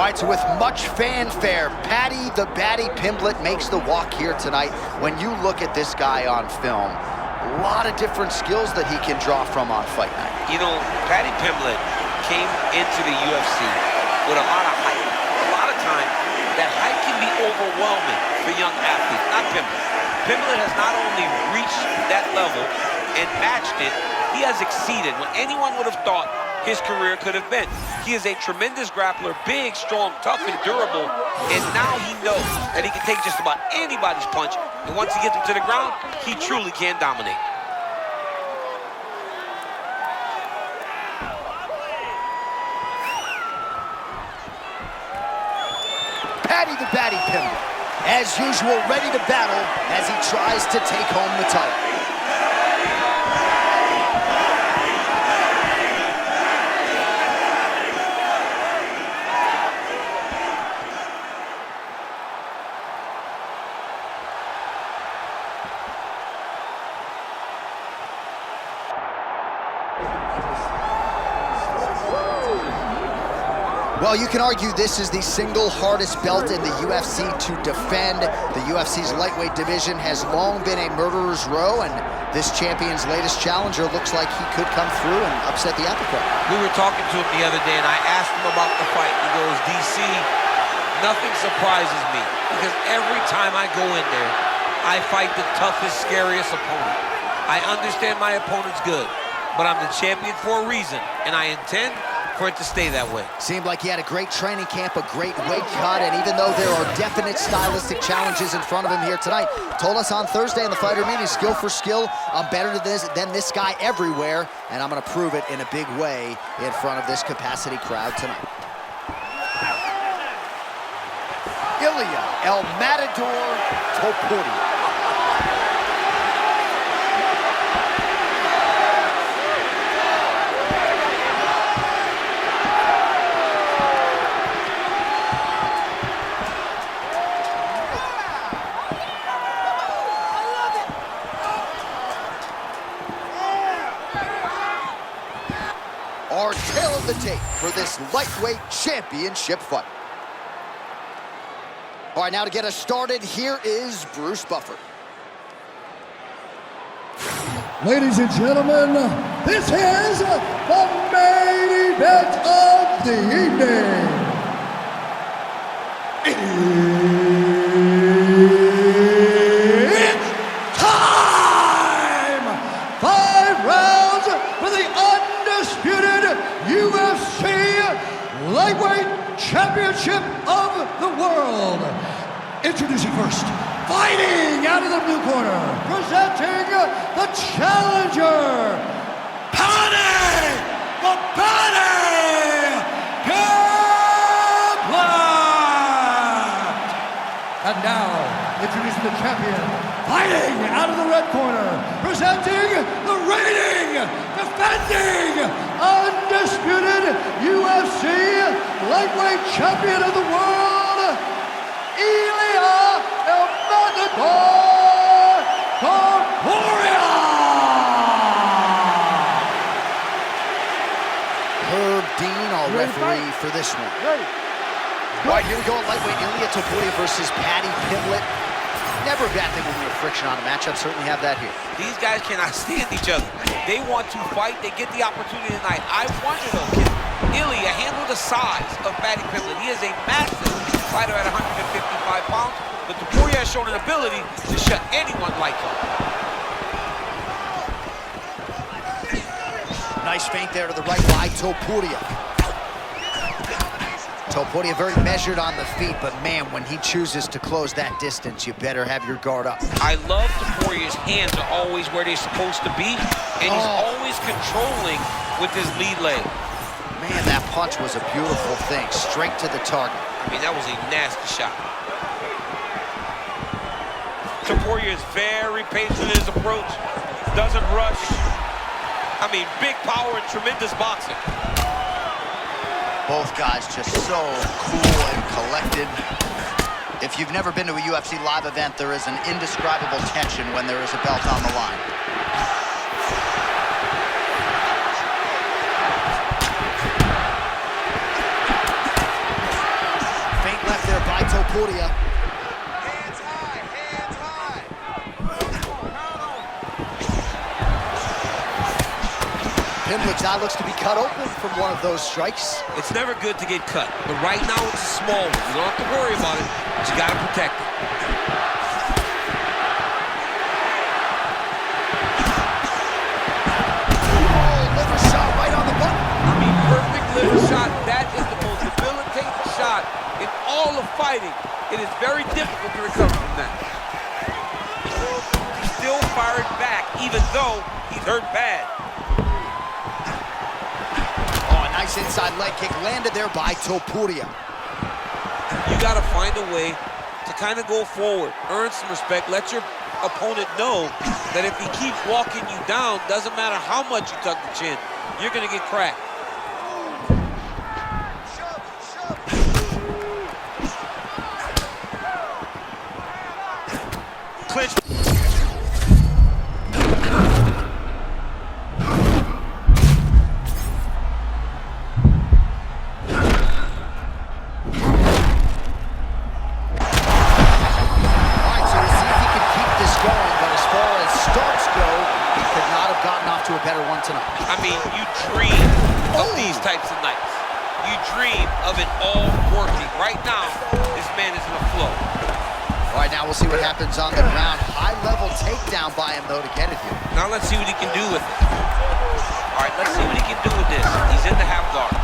All right, so with much fanfare, Paddy the Baddy Pimblett makes the walk here tonight. When you look at this guy on film, a lot of different skills that he can draw from on fight night. You know, Paddy Pimblett came into the UFC with a lot of hype. A lot of times, that hype can be overwhelming for young athletes, not Pimblett. Pimblett has not only reached that level and matched it, he has exceeded what anyone would have thought his career could have been. He is a tremendous grappler, big, strong, tough, and durable, and now he knows that he can take just about anybody's punch, and once he gets him to the ground, he truly can dominate. Paddy the Baddy Pimblett, as usual, ready to battle as he tries to take home the title. Well, you can argue this is the single hardest belt in the UFC to defend. The UFC's lightweight division has long been a murderer's row, and this champion's latest challenger looks like he could come through and upset the apple cart. We were talking to him the other day, and I asked him about the fight. He goes, DC, nothing surprises me, because every time I go in there, I fight the toughest, scariest opponent. I understand my opponent's good, but I'm the champion for a reason, and I intend for it to stay that way. Seemed like he had a great training camp, a great weight cut, and even though there are definite stylistic challenges in front of him here tonight, told us on Thursday in the fighter meeting, skill for skill, I'm better than this guy everywhere, and I'm gonna prove it in a big way in front of this capacity crowd tonight. Ilia El Matador Topuria. Our tail of the tape for this lightweight championship fight. All right, now to get us started, here is Bruce Buffer. Ladies and gentlemen, this is the main event of the evening. It's time! 5 rounds for the undisputed UFC Lightweight Championship of the World. Introducing first, fighting out of the blue corner, presenting the challenger, Paddy the Baddy Pimblett. And now, introducing the champion, fighting out of the red corner, presenting the reigning, defending, undisputed UFC Lightweight Champion of the World, Ilia Topuria. Herb Dean, our referee for this one. All right, here we go at lightweight. Ilia Topuria versus Paddy Pimblett. Never a bad thing when you're friction on a matchup. Certainly have that here. These guys cannot stand each other. They want to fight. They get the opportunity tonight. I wonder, though, can Ilia handle the size of Paddy Pimblett? He is a massive fighter at 155 pounds, but Topuria has shown an ability to shut anyone lights off. Nice feint there to the right by Topuria. Topuria very measured on the feet, but man, when he chooses to close that distance, you better have your guard up. I love Topuria's hands are always where they're supposed to be, and he's always controlling with his lead leg. Man, that punch was a beautiful thing, straight to the target. I mean, that was a nasty shot. Topuria is very patient in his approach, doesn't rush. I mean, big power and tremendous boxing. Both guys just so cool and collected. If you've never been to a UFC live event, there is an indescribable tension when there is a belt on the line. Topuria. Hands high, hands high. Pimblett's eye looks to be cut open from one of those strikes. It's never good to get cut, but right now it's a small one. You don't have to worry about it, but you got to protect it. Liver shot right on the button. I mean, perfect liver shot. That is the most debilitating shot in all of fighting. It is very difficult to recover from that. He's still firing back, even though he's hurt bad. Oh, a nice inside leg kick landed there by Topuria. You got to find a way to kind of go forward, earn some respect, let your opponent know that if he keeps walking you down, doesn't matter how much you tuck the chin, you're going to get cracked. Clinch. To a better one tonight. I mean, you dream of these types of nights. You dream of it all working. Right now, this man is in a flow. All right, now we'll see what happens on the ground. High-level takedown by him, though, to get it here. Now let's see what he can do with it. All right, let's see what he can do with this. He's in the half guard.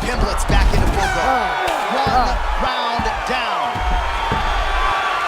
Pimblett's back into full guard. 1 round down.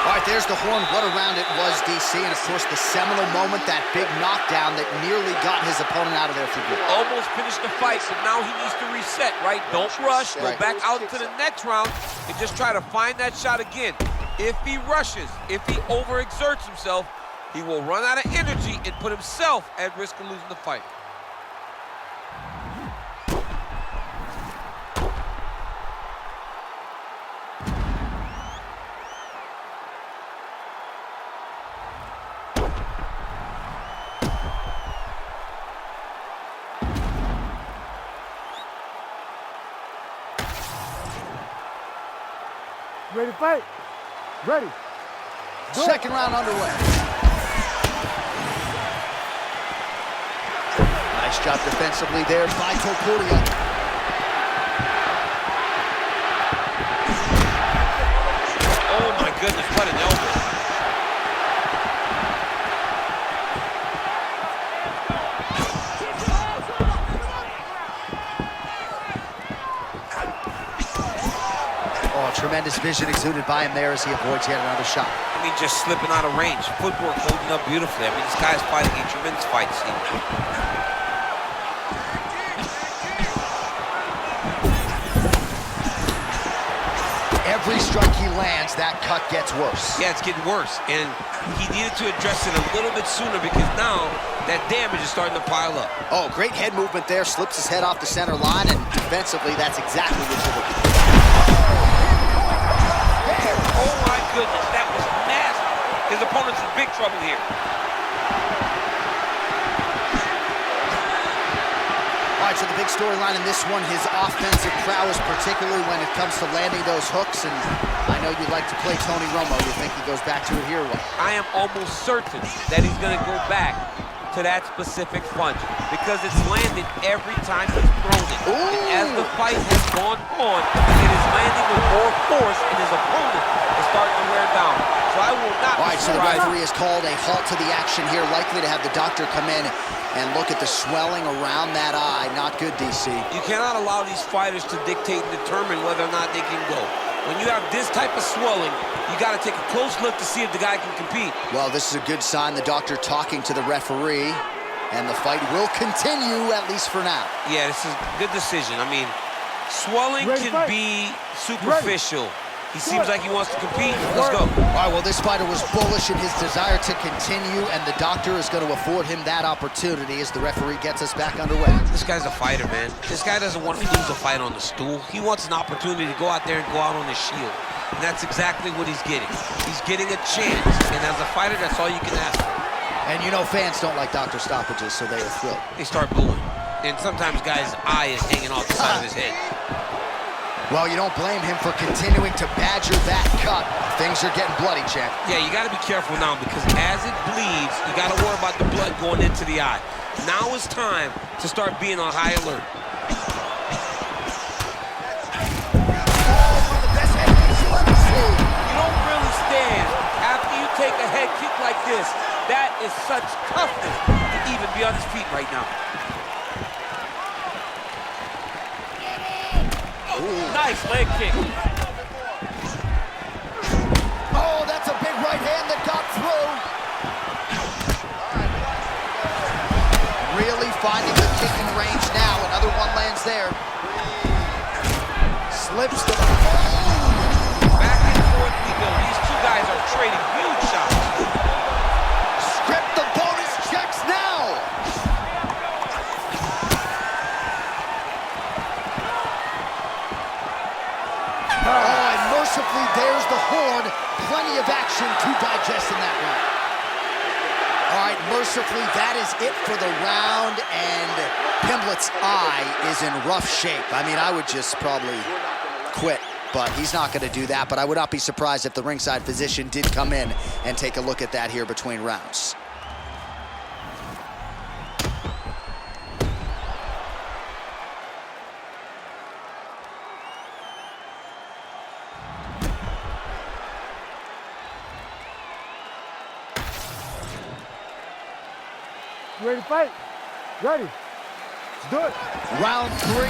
All right, there's the horn. What a round it was, DC. And, of course, the seminal moment, that big knockdown that nearly got his opponent out of there for good. Almost finished the fight, so now he needs to reset, right? Don't rush. Go back out into the next round and just try to find that shot again. If he rushes, if he overexerts himself, he will run out of energy and put himself at risk of losing the fight. Ready to fight? Ready. Second round underway. Nice job defensively there by Topuria. Oh my goodness, what an elbow. Tremendous vision exuded by him there as he avoids yet another shot. I mean, just slipping out of range. Footwork holding up beautifully. I mean, this guy's fighting a tremendous fight scene. Every strike he lands, that cut gets worse. Yeah, it's getting worse. And he needed to address it a little bit sooner because now that damage is starting to pile up. Oh, great head movement there. Slips his head off the center line, and defensively, that's exactly what you're looking for. Oh my goodness, that was nasty. His opponent's in big trouble here. All right, so the big storyline in this one, his offensive prowess, particularly when it comes to landing those hooks, and I know you like to play Tony Romo. You think he goes back to it here or what? I am almost certain that he's going to go back to that specific punch because it's landed every time he's thrown it. And as the fight has gone on, it is landing with more force, and his opponent is starting to wear down. So I will not be surprised. All right, so the referee has called a halt to the action here, likely to have the doctor come in and look at the swelling around that eye. Not good, DC. You cannot allow these fighters to dictate and determine whether or not they can go. When you have this type of swelling, you got to take a close look to see if the guy can compete. Well, this is a good sign. The doctor talking to the referee, and the fight will continue, at least for now. Yeah, this is a good decision. I mean, swelling can be superficial. He seems like he wants to compete. Let's go. All right, well, this fighter was bullish in his desire to continue, and the doctor is going to afford him that opportunity as the referee gets us back underway. This guy's a fighter, man. This guy doesn't want to lose a fight on the stool. He wants an opportunity to go out there and go out on his shield. And that's exactly what he's getting. He's getting a chance, and as a fighter, that's all you can ask for. And you know fans don't like doctor stoppages, so they are thrilled. They start booing. And sometimes guys' eye is hanging off the side of his head. Well, you don't blame him for continuing to badger that cut. Things are getting bloody, champ. Yeah, you got to be careful now because as it bleeds, you got to worry about the blood going into the eye. Now is time to start being on high alert. You don't really stand after you take a head kick like this. That is such toughness to even be on his feet right now. Ooh, nice leg kick. Oh, that's a big right hand that got through. Really finding the kicking range now. Another one lands there. Slips the... Back and forth we go. These two guys are trading huge shots. Script the bonus checks now. Oh, and mercifully, there's the horn. Plenty of action to digest in that round. All right, mercifully, that is it for the round, and Pimblett's eye is in rough shape. I mean, I would just probably quit, but he's not going to do that. But I would not be surprised if the ringside physician did come in and take a look at that here between rounds. You ready to fight? Ready. Let's do it. Round 3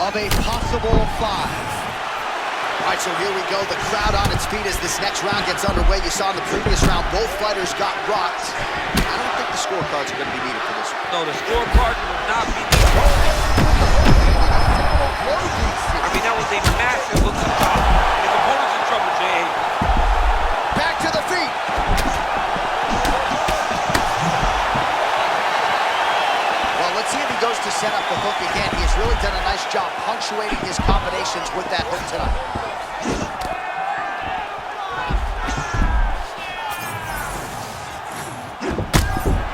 of a possible 5. All right, so here we go. The crowd on its feet as this next round gets underway. You saw in the previous round, both fighters got rocked. I don't think the scorecards are going to be needed for this one. No, the scorecard will not be needed. I mean, that was a massive look up top. His opponent's in trouble, Jay. Back to the feet. Well, let's see if he goes to set up the hook again. He has really done a nice job punctuating his combinations with that hook tonight.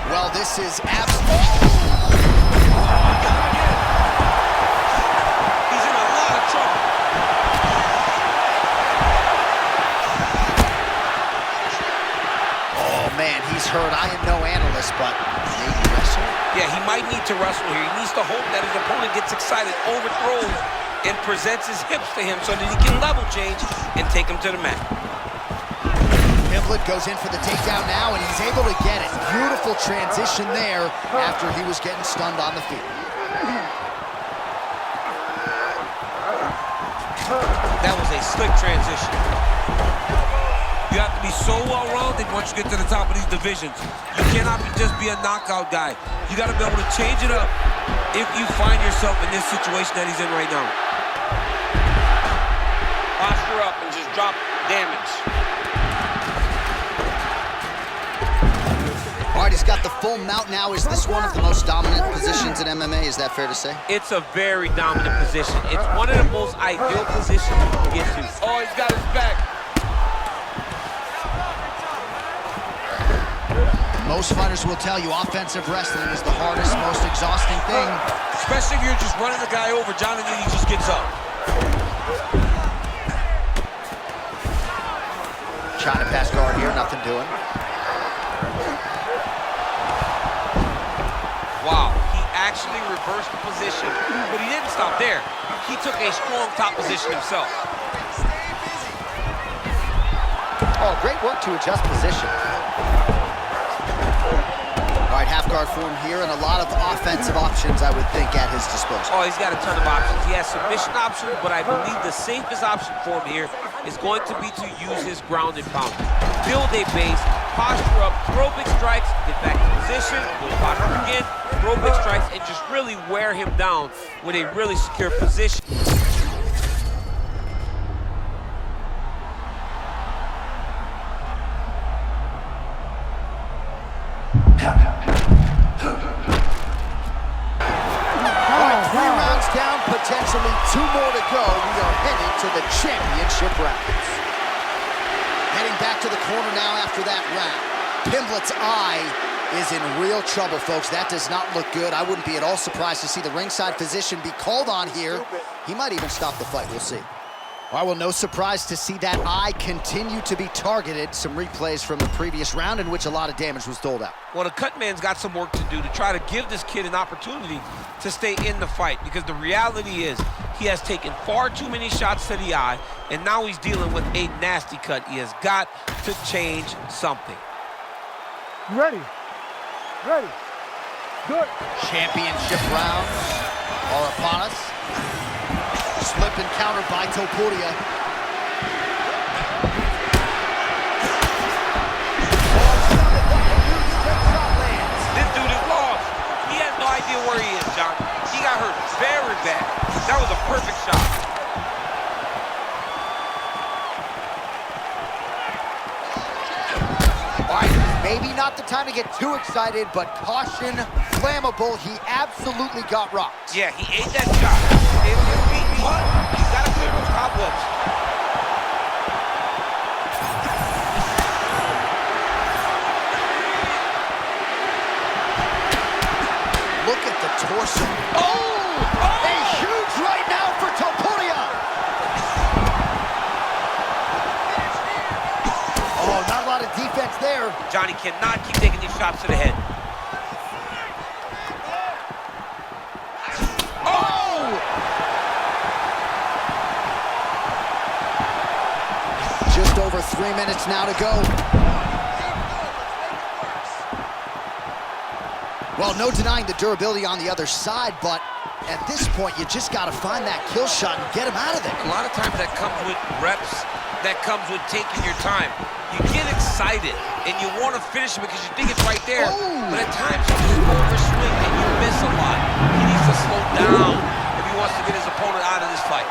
Well, this is absolutely... He's in a lot of trouble. Oh, man, he's hurt. I am no analyst, but maybe wrestle? Yeah, he might need to wrestle here. He needs to hope that his opponent gets excited, overthrows, and presents his hips to him so that he can level change and take him to the mat. Pimblett goes in for the takedown now, and he's able to get it. Beautiful transition there after he was getting stunned on the feet. That was a slick transition. You have to be so well-rounded once you get to the top of these divisions. You cannot just be a knockout guy. You got to be able to change it up if you find yourself in this situation that he's in right now. Posture up and just drop damage. All right, he's got the full mount now. Is this one of the most dominant positions in MMA? Is that fair to say? It's a very dominant position. It's one of the most ideal positions you can get to. Oh, he's got his back. Most fighters will tell you offensive wrestling is the hardest, most exhausting thing. Especially if you're just running the guy over. Jonathan, he just gets up. Trying to pass guard here, nothing doing. Wow, he actually reversed the position, but he didn't stop there. He took a strong top position himself. Oh, great work to adjust position. All right, half guard form here, and a lot of offensive options, I would think, at his disposal. Oh, he's got a ton of options. He has submission options, but I believe the safest option for him here is going to be to use his ground and pound. Build a base, posture up, throw big strikes, get back to position, go posture up again, throw big strikes, and just really wear him down with a really secure position. Potentially 2 more to go. We are headed to the championship rounds. Heading back to the corner now after that round. Pimblett's eye is in real trouble, folks. That does not look good. I wouldn't be at all surprised to see the ringside physician be called on here. He might even stop the fight. We'll see. All right, well, no surprise to see that eye continue to be targeted. Some replays from the previous round in which a lot of damage was doled out. Well, the cut man's got some work to do to try to give this kid an opportunity to stay in the fight, because the reality is he has taken far too many shots to the eye, and now he's dealing with a nasty cut. He has got to change something. You ready? Ready. Good. Championship rounds are upon us. Slip and counter by Topuria. This dude is lost. He has no idea where he is, John. He got hurt very bad. That was a perfect shot. All right, maybe not the time to get too excited, but caution, flammable. He absolutely got rocked. Yeah, he ate that shot. It beat me. He's got to clear those cobwebs. Look at the torso. Oh! A huge right now for Topuria. Oh, not a lot of defense there. Johnny cannot keep taking these shots to the head. Just over 3 minutes now to go. Well, no denying the durability on the other side, but at this point, you just got to find that kill shot and get him out of there. A lot of times that comes with reps, that comes with taking your time. You get excited, and you want to finish it because you think it's right there, but at times you just overswing and you miss a lot. He needs to slow down if he wants to get his opponent out of this fight.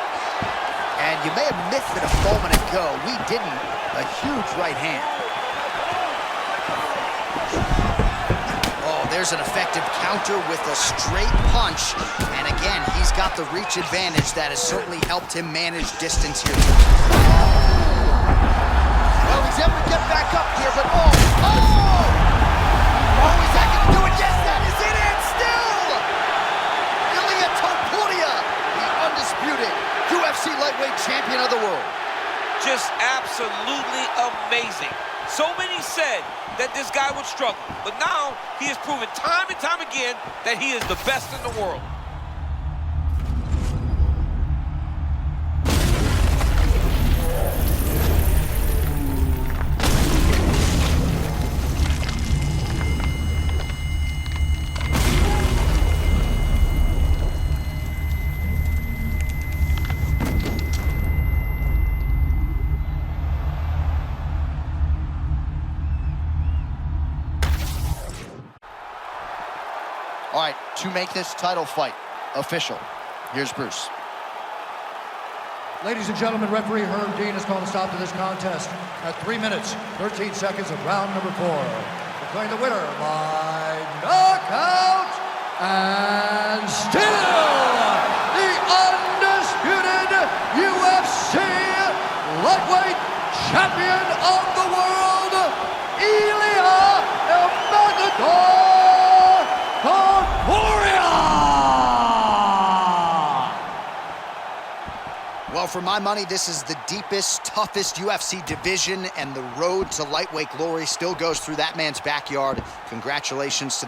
And you may have missed it a moment ago. We didn't. A huge right hand. Oh, there's an effective counter with a straight punch. And again, he's got the reach advantage that has certainly helped him manage distance here. Well, he's able to get back up here, but oh! Oh, is that going to do it? Yes, that is it, and still! Ilia Topuria, the undisputed UFC lightweight champion of the world. Just absolutely amazing. So many said that this guy would struggle, but now he has proven time and time again that he is the best in the world. All right, to make this title fight official, here's Bruce. Ladies and gentlemen, referee Herb Dean has called a stop to this contest at 3 minutes, 13 seconds of round number 4. Declaring the winner by knockout and still the undisputed UFC lightweight champion of the world, Ilia Topuria! Well, for my money, this is the deepest, toughest UFC division, and the road to lightweight glory still goes through that man's backyard. Congratulations to